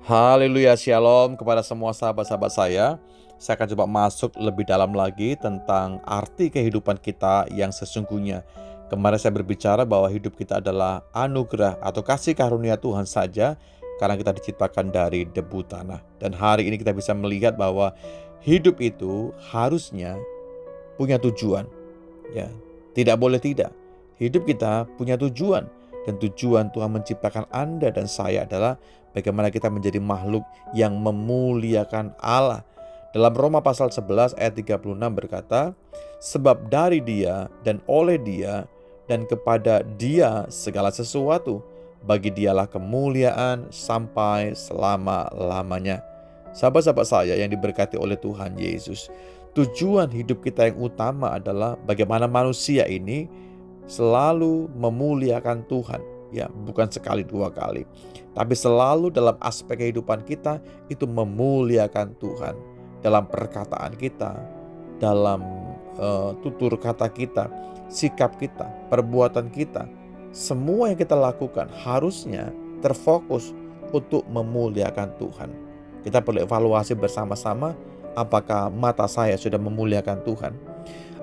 Haleluya, shalom kepada semua sahabat-sahabat saya. Saya akan coba masuk lebih dalam lagi tentang arti kehidupan kita yang sesungguhnya. Kemarin saya berbicara bahwa hidup kita adalah anugerah atau kasih karunia Tuhan saja karena kita diciptakan dari debu tanah. Dan hari ini kita bisa melihat bahwa hidup itu harusnya punya tujuan. Ya, tidak boleh tidak. Hidup kita punya tujuan, dan tujuan Tuhan menciptakan Anda dan saya adalah bagaimana kita menjadi makhluk yang memuliakan Allah. Dalam Roma pasal 11 ayat 36 berkata, sebab dari Dia dan oleh Dia dan kepada Dia segala sesuatu, bagi Dialah kemuliaan sampai selama-lamanya. Sahabat-sahabat saya yang diberkati oleh Tuhan Yesus, tujuan hidup kita yang utama adalah bagaimana manusia ini selalu memuliakan Tuhan. Ya, bukan sekali dua kali, tapi selalu dalam aspek kehidupan kita itu memuliakan Tuhan. Dalam perkataan kita, dalam tutur kata kita, sikap kita, perbuatan kita, semua yang kita lakukan harusnya terfokus untuk memuliakan Tuhan. Kita perlu evaluasi bersama-sama, apakah mata saya sudah memuliakan Tuhan?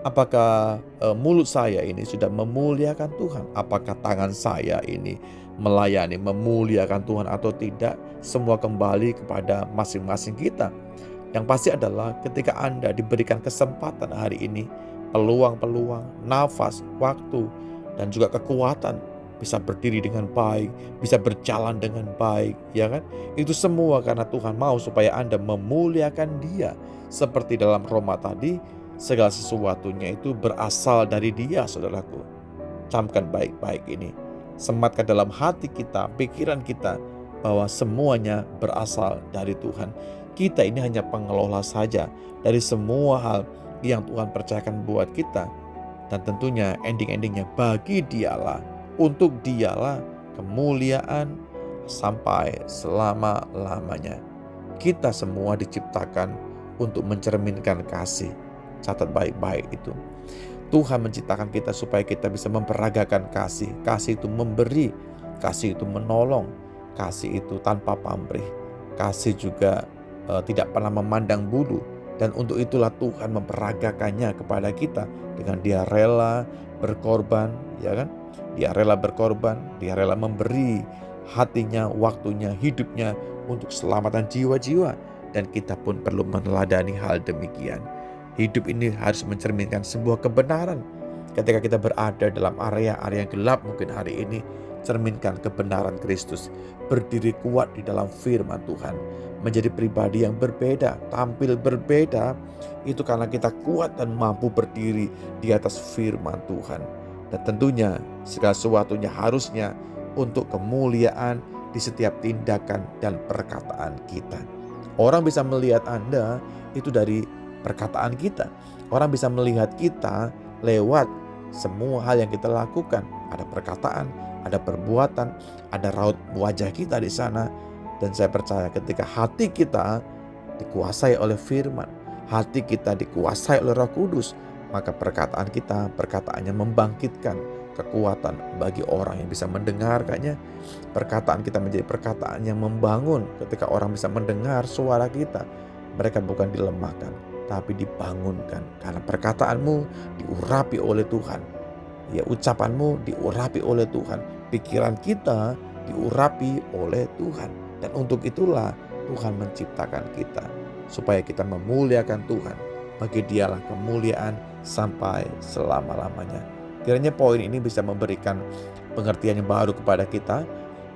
Apakah mulut saya ini sudah memuliakan Tuhan? Apakah tangan saya ini melayani, memuliakan Tuhan atau tidak? Semua kembali kepada masing-masing kita. Yang pasti adalah ketika Anda diberikan kesempatan hari ini, peluang-peluang, nafas, waktu, dan juga kekuatan, bisa berdiri dengan baik, bisa berjalan dengan baik, ya kan? Itu semua karena Tuhan mau supaya Anda memuliakan Dia. Seperti dalam Roma tadi, segala sesuatunya itu berasal dari Dia, saudaraku. Camkan baik-baik ini. Sematkan dalam hati kita, pikiran kita, bahwa semuanya berasal dari Tuhan. Kita ini hanya pengelola saja dari semua hal yang Tuhan percayakan buat kita. Dan tentunya ending-endingnya bagi Dialah, untuk Dialah kemuliaan sampai selama-lamanya. Kita semua diciptakan untuk mencerminkan kasih. Catat baik-baik itu. Tuhan menciptakan kita supaya kita bisa memperagakan kasih. Kasih itu memberi, kasih itu menolong, kasih itu tanpa pamrih. Kasih juga tidak pernah memandang bulu. Dan untuk itulah Tuhan memperagakannya kepada kita dengan Dia rela berkorban, ya kan? Dia rela berkorban, Dia rela memberi hatinya, waktunya, hidupnya untuk keselamatan jiwa-jiwa. Dan kita pun perlu meneladani hal demikian. Hidup ini harus mencerminkan sebuah kebenaran. Ketika kita berada dalam area-area yang gelap mungkin hari ini, cerminkan kebenaran Kristus. Berdiri kuat di dalam firman Tuhan. Menjadi pribadi yang berbeda, tampil berbeda. Itu karena kita kuat dan mampu berdiri di atas firman Tuhan. Dan tentunya segala sesuatunya harusnya untuk kemuliaan di setiap tindakan dan perkataan kita. Orang bisa melihat Anda itu dari perkataan kita. Orang bisa melihat kita lewat semua hal yang kita lakukan. Ada perkataan, ada perbuatan, ada raut wajah kita di sana. Dan saya percaya ketika hati kita dikuasai oleh firman, hati kita dikuasai oleh Roh Kudus, maka perkataan kita, perkataannya membangkitkan kekuatan bagi orang yang bisa mendengarkannya. Perkataan kita menjadi perkataan yang membangun. Ketika orang bisa mendengar suara kita, mereka bukan dilemahkan, tapi dibangunkan. Karena perkataanmu diurapi oleh Tuhan. Ya, ucapanmu diurapi oleh Tuhan. Pikiran kita diurapi oleh Tuhan. Dan untuk itulah Tuhan menciptakan kita, supaya kita memuliakan Tuhan. Bagi Dialah kemuliaan sampai selama-lamanya. Kiranya poin ini bisa memberikan pengertian yang baru kepada kita,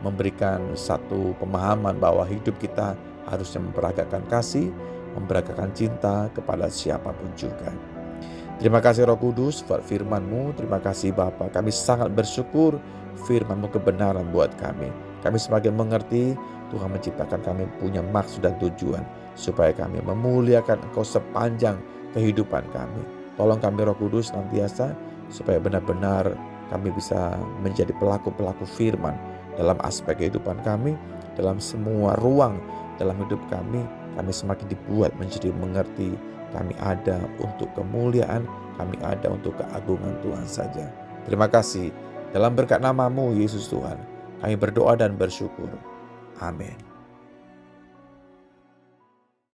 memberikan satu pemahaman bahwa hidup kita harusnya memperagakan kasih, memperagakan cinta kepada siapapun juga. Terima kasih Roh Kudus buat firman-Mu. Terima kasih Bapa. Kami sangat bersyukur firman-Mu kebenaran buat kami. Kami semakin mengerti Tuhan menciptakan kami punya maksud dan tujuan supaya kami memuliakan Engkau sepanjang kehidupan kami. Tolong kami Roh Kudus nantiasa supaya benar-benar kami bisa menjadi pelaku-pelaku firman dalam aspek kehidupan kami, dalam semua ruang dalam hidup kami. Kami semakin dibuat menjadi mengerti kami ada untuk kemuliaan, kami ada untuk keagungan Tuhan saja. Terima kasih. Dalam berkat nama-Mu Yesus Tuhan, kami berdoa dan bersyukur. Amin.